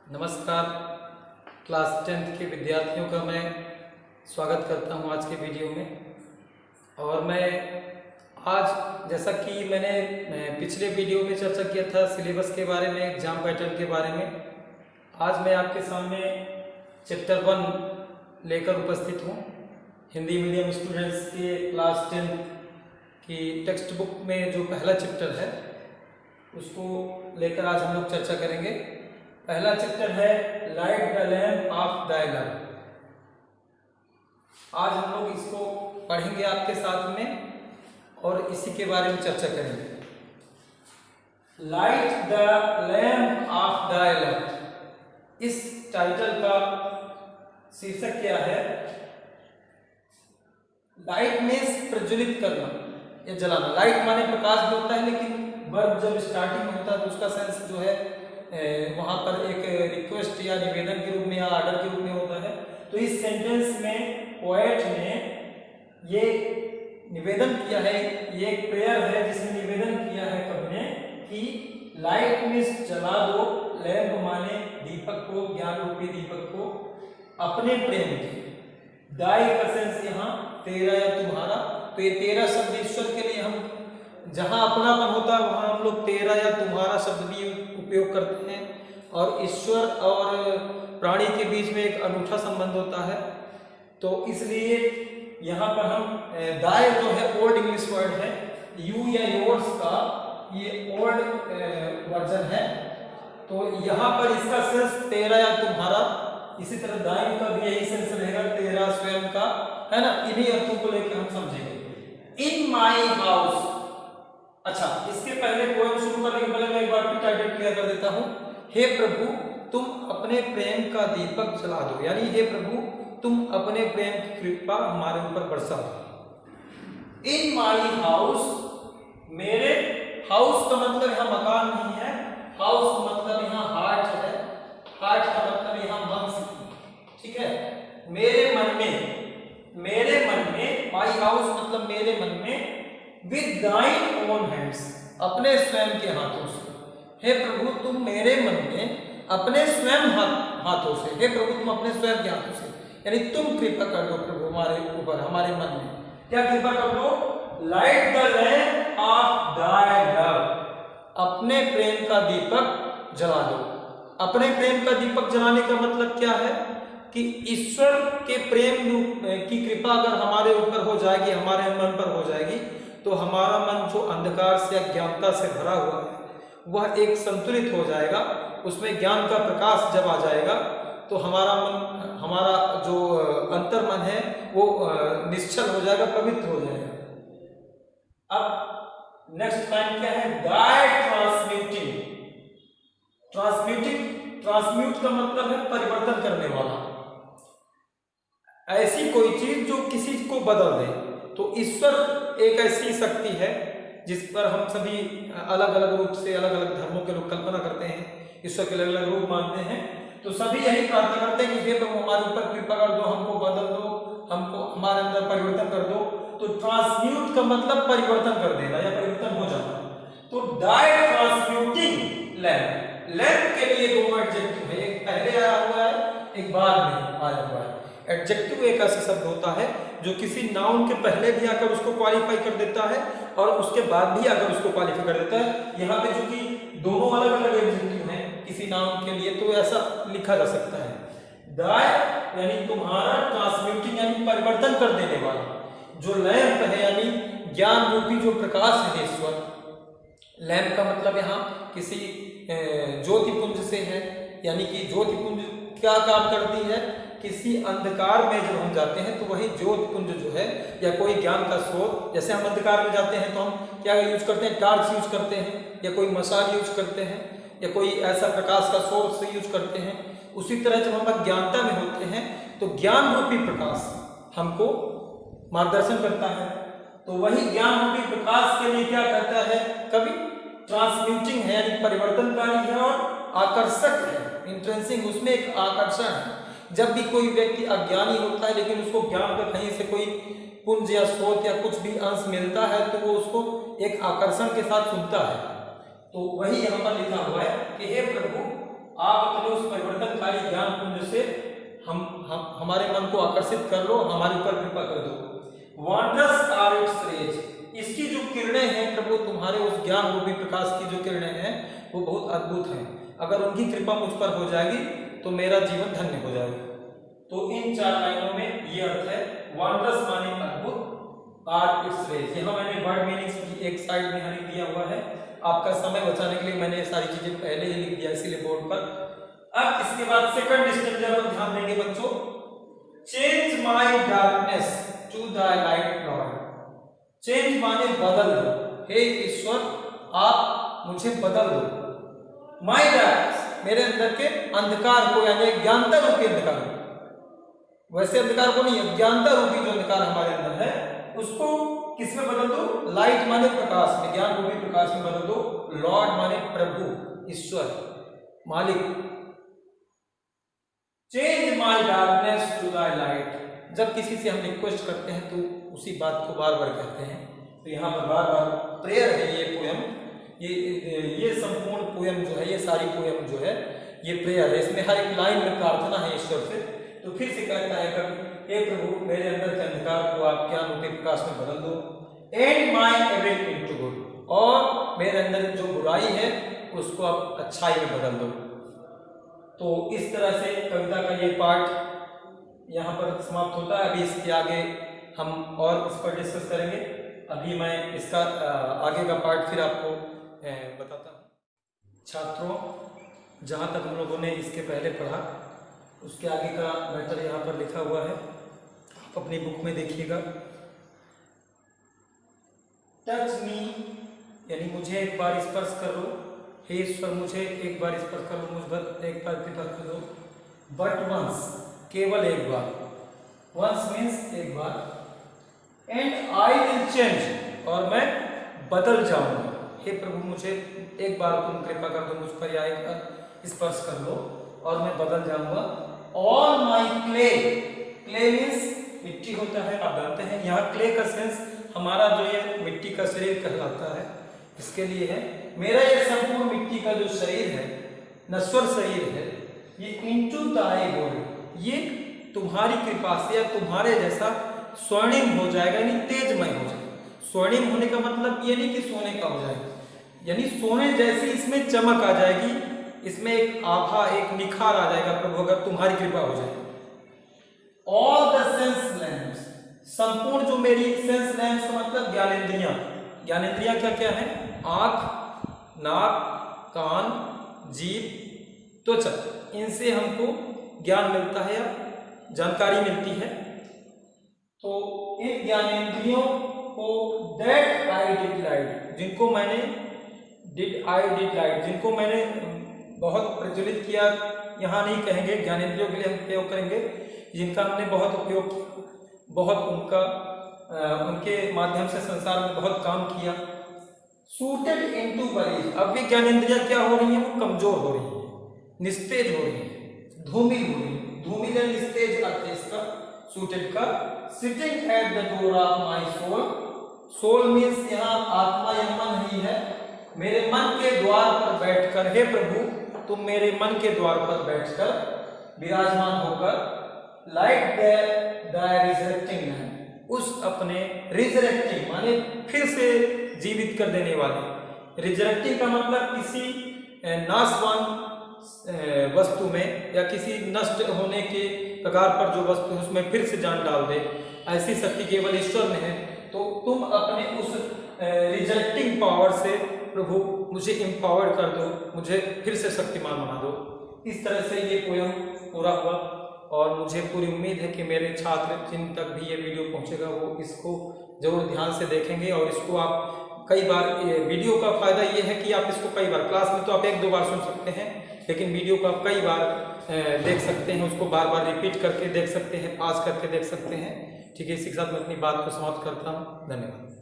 नमस्कार। Class 10th के विद्यार्थियों का मैं स्वागत करता हूं आज के वीडियो में। और मैं आज, जैसा कि मैंने पिछले वीडियो में चर्चा किया था सिलेबस के बारे में, एग्जाम पैटर्न के बारे में, आज मैं आपके सामने चैप्टर 1 लेकर उपस्थित हूं। हिंदी मीडियम स्टूडेंट्स के क्लास 10 की टेक्स्ट बुक में जो पहला चैप्टर है उसको लेकर आज हम लोग चर्चा करेंगे। पहला चैप्टर है लाइट द लैम्प ऑफ दाय लव। आज हम लोग इसको पढ़ेंगे आपके साथ में और इसी के बारे में चर्चा करेंगे। लाइट द लैम्प ऑफ दाय लव, इस टाइटल का शीर्षक क्या है? लाइट मीन्स प्रज्वलित करना या जलाना। लाइट माने प्रकाश भी होता है, लेकिन वर्ब जब स्टार्टिंग में होता है तो उसका सेंस जो है वहां पर एक रिक्वेस्ट या निवेदन के रूप में या ऑर्डर के रूप में होता है। तो इस सेंटेंस में पोएट ने ये निवेदन किया है, ये एक प्रेयर है जिसमें निवेदन किया है कवि ने कि लाइट मीन्स जला दो, लैम्प माने दीपक को, ज्ञान रूपी दीपक को, अपने प्रेम के। दाई का सेंस यहाँ तेरा या तुम्हारा। तो ये तेरा शब्द ईश्वर के लिए हम जहां अपनापन होता है वहां हम लोग तेरा या तुम्हारा शब्द भी उपयोग करते हैं। और ईश्वर और प्राणी के बीच में एक अनूठा संबंध होता है, तो इसलिए यहाँ पर हम दाय जो है ओल्ड इंग्लिश वर्ड है, यू या योर्स का ये ओल्ड वर्जन है। तो यहाँ पर इसका सेंस तेरा या तुम्हारा, इसी तरह दाय का भी यही सेंस रहेगा, तेरा स्वयं का, है ना। इन्हीं अर्थों को लेकर हम समझेंगे। इन माई हाउस। अच्छा, इसके पहले पोएम शुरू करने के पहले मैं एक बार फिर टाइटल क्लियर कर देता हूं। हे प्रभु तुम अपने प्रेम का दीपक जला दो, यानी हे प्रभु तुम अपने प्रेम की कृपा हमारे ऊपर बरसा दो। इन माई हाउस, मेरे, हाउस का मतलब यहाँ मकान नहीं है, हाउस का मतलब यहाँ हार्ट है, हार्ट का मतलब यहाँ मन से, ठीक है। मेरे मन में, माई हाउस मतलब मेरे मन में, विद दाइन ओन हैंड्स, अपने स्वयं के हाथों से। हे प्रभु तुम मेरे मन में अपने स्वयं हाथों से, हे प्रभु तुम अपने स्वयं के हाथों से, यानी तुम कृपा कर दो प्रभु हमारे ऊपर, हमारे मन में। क्या कृपा कर दो? लाइट द लैम्प ऑफ दाय लव, अपने प्रेम का दीपक जला दो। अपने प्रेम का दीपक जलाने का मतलब क्या है कि ईश्वर के प्रेम की कृपा अगर हमारे ऊपर हो जाएगी, हमारे मन पर हो जाएगी, तो हमारा मन जो अंधकार से, अज्ञानता से भरा हुआ है वह एक संतुलित हो जाएगा। उसमें ज्ञान का प्रकाश जब आ जाएगा तो हमारा मन, हमारा जो अंतर्मन है वो निश्चल हो जाएगा, पवित्र हो जाएगा। अब नेक्स्ट लाइन क्या है? दाय ट्रांसम्यूटिंग। ट्रांसम्यूट का मतलब है परिवर्तन करने वाला, ऐसी कोई चीज जो किसी को बदल दे। तो ईश्वर एक ऐसी शक्ति है जिस पर हम सभी अलग अलग रूप से, अलग अलग धर्मों के लोग कल्पना करते हैं, ईश्वर के अलग अलग रूप मानते हैं। तो सभी यही प्रार्थना करते हैं कि हे प्रभु हमारे ऊपर कृपा कर दो, हमको बदल दो, हमको हमारे अंदर परिवर्तन कर दो। तो ट्रांसम्यूट का मतलब परिवर्तन कर देना या परिवर्तन हो जाना। तो दाय ट्रांसम्यूटिंग लैम्प, लैम्प के लिए दो एडजेक्टिव है, एक पहले आया हुआ है, एक बाद में आया हुआ है। एडजेक्टिव एक ऐसा शब्द होता है जो किसी नाउन के पहले भी आकर उसको क्वालिफाई कर देता है और उसके बाद भी आकर उसको क्वालिफाई कर देता है। यहाँ पे चूंकि दोनों अलग अलग एडजेक्टिव हैं किसी नाउन के लिए, तो ऐसा लिखा जा सकता है। दाय यानी तुम्हारा, ट्रांसम्यूटिंग यानी परिवर्तन कर देने वाला, जो लैंप है यानी ज्ञान रूपी जो प्रकाश है ईश्वर। लैंप का मतलब यहाँ किसी ज्योतिपुंज से है, यानी कि ज्योतिपुंज क्या काम करती है? किसी अंधकार में जब हम जाते हैं तो वही ज्योतिपुंज जो है या कोई ज्ञान का स्रोत, जैसे हम अंधकार में जाते हैं तो हम क्या यूज करते हैं? टॉर्च यूज करते हैं, या कोई मशाल यूज करते हैं, या कोई ऐसा प्रकाश का सोर्स यूज करते हैं। उसी तरह जब हम अज्ञानता में होते हैं तो ज्ञान रूपी प्रकाश हमको मार्गदर्शन करता है। तो वही ज्ञान रूपी प्रकाश के लिए क्या कहता है कवि? ट्रांसम्यूटिंग है, यानी परिवर्तनकारी है और आकर्षक है, इंट्रेंसिंग, उसमें एक आकर्षण है। जब भी कोई व्यक्ति अज्ञानी होता है लेकिन उसको ज्ञान का कहीं से कोई पुंज या स्रोत या कुछ भी अंश मिलता है तो वो उसको एक आकर्षण के साथ सुनता है। तो वही यहाँ पर लिखा हुआ है कि हे प्रभु आप अपने उस परिवर्तनकारी ज्ञान पुंज से हमारे मन को आकर्षित कर लो, हमारे ऊपर कृपा कर दो। वंडरस आर इट्स रेज, इसकी जो किरणें हैं प्रभु, तुम्हारे उस ज्ञान रूपी प्रकाश की जो किरणें हैं वो बहुत अद्भुत हैं। अगर उनकी कृपा मुझ पर हो जाएगी तो मेरा जीवन धन्य हो जाएगा। तो इन 4 लाइनों में ये अर्थ है। वंडरस माने अद्भुत, आर इट्स रेज। यहाँ मैंने वर्ड मीनिंग्स की एक साइड में लिख दिया हुआ है। आपका समय बचाने के लिए मैंने ये सारी चीजें पहले ही लिख दिया इसीलिए बोर्ड पर। अब इसके बाद सेकंड स्टेंजा पर ध्यान देंगे बच्चों। Change my darkness to the light Lord. Change माने बदल दो, हे ईश्वर आप मुझे बदल दो। माय डार्कनेस, मेरे अंदर के अंधकार को, यानी ज्ञानता रूपी अंधकार, वैसे अंधकार को नहीं, ज्ञानता रूपी जो अंधकार हमारे अंदर है उसको किस में बदल दो? लाइट माने प्रकाश में, ज्ञान रूपी प्रकाश में बदल दो। लॉर्ड माने प्रभु, ईश्वर, मालिक। Change my darkness to the light. जब किसी से हम रिक्वेस्ट करते हैं तो उसी बात को बार बार कहते हैं। तो यहाँ पर बार बार प्रेयर है ये पोयम, ये संपूर्ण पोयम जो है, ये सारी पोयम जो है ये प्रेयर है। इसमें हर एक लाइन में प्रार्थना है ईश्वर से। तो फिर से कहता है कभी, हे प्रभु मेरे अंदर के अंधकार को आप ज्ञान रूपी प्रकाश में बदल दो। And my evil into good, और मेरे अंदर जो बुराई है उसको आप अच्छाई में बदल दो। तो इस तरह से कविता का ये पार्ट यहाँ पर समाप्त होता है। अभी इसके आगे हम और इस पर डिस्कस करेंगे। अभी मैं इसका आगे का पार्ट फिर आपको बताता हूँ। छात्रों, जहाँ तक हम लोगों ने इसके पहले पढ़ा उसके आगे का मैटर यहाँ पर लिखा हुआ है, आप अपनी बुक में देखिएगा। टच मी, यानी मुझे एक बार स्पर्श कर लो, हे ईश्वर मुझे एक बार स्पर्श कर लो, मुझ पर एक बार कृपा कर दो। बट वंस, केवल एक बार, वंस मीन्स एक बार। एंड आई विल चेंज, और मैं बदल जाऊंगा। हे प्रभु मुझे एक बार तुम कृपा कर दो, मुझ पर या एक बार स्पर्श कर लो और मैं बदल जाऊंगा। All my clay, clay means मिट्टी होता है, आप जानते हैं। यहाँ क्ले का सेंस हमारा जो ये मिट्टी का शरीर कहलाता है, इसके लिए है। मेरा ये संपूर्ण मिट्टी का जो शरीर है, नश्वर शरीर है, ये इनटू दाई गोल्ड, ये तुम्हारी कृपा से या तुम्हारे जैसा स्वर्णिम हो जाएगा, यानी तेजमय हो जाएगा। स्वर्णिम होने का मतलब ये नहीं कि सोने का हो जाएगा, यानी सोने जैसी इसमें चमक आ जाएगी, इसमें एक आभा, एक निखार आ जाएगा प्रभु, अगर तुम्हारी कृपा हो जाए। ऑल द सेंस लैम्प्स, संपूर्ण जो मेरी सेंस लैम्प्स का मतलब ज्ञानेंद्रियां। ज्ञानेंद्रियां क्या क्या है? आंख, नाक, कान, जीभ, त्वचा, इनसे हमको ज्ञान मिलता है या जानकारी मिलती है। तो इन ज्ञानेंद्रियों को दैट आई डिड, जिनको मैंने जिनको मैंने बहुत प्रज्वलित किया, यहाँ नहीं कहेंगे, ज्ञानेंद्रियों के लिए हम प्रयोग करेंगे जिनका हमने बहुत उपयोग किया, बहुत उनके माध्यम से संसार में बहुत काम किया। सूटेड इनटू बरीज, अब ये ज्ञानेंद्रियां क्या हो रही हैं? वो कमजोर हो रही है, निस्तेज हो रही है, धूमिल हो रही है। धूमिल या निस्तेज अर्थ है इसका, सूटेड का। Sitting at the door of my soul, soul means यहाँ आत्मा या मन ही है। मेरे मन के द्वार पर बैठकर, हे प्रभु तुम मेरे मन के द्वार पर बैठकर विराजमान होकर, लाइक द रिजरेक्टिंग मैन, उस अपने रिजरेक्टिंग माने फिर से जीवित कर देने वाले। रिजरेक्टिंग का मतलब किसी नाशवान वस्तु में या किसी नष्ट होने के कगार पर जो वस्तु है उसमें फिर से जान डाल दे, ऐसी शक्ति केवल ईश्वर में है। तो तुम अपने उस रिजरेक्टिंग पावर से प्रभु मुझे एम्पावर कर दो, मुझे फिर से शक्तिमान बना दो। इस तरह से ये पोयम पूरा हुआ और मुझे पूरी उम्मीद है कि मेरे छात्र जिन तक भी ये वीडियो पहुंचेगा वो इसको जरूर ध्यान से देखेंगे और इसको आप कई बार, वीडियो का फायदा ये है कि आप इसको कई बार, क्लास में तो आप 1-2 बार सुन सकते हैं, लेकिन वीडियो को आप कई बार देख सकते हैं, उसको बार बार रिपीट करके देख सकते हैं, पास करके देख सकते हैं। ठीक है, इसी के साथ मैं अपनी बात को समाप्त करता हूँ। धन्यवाद।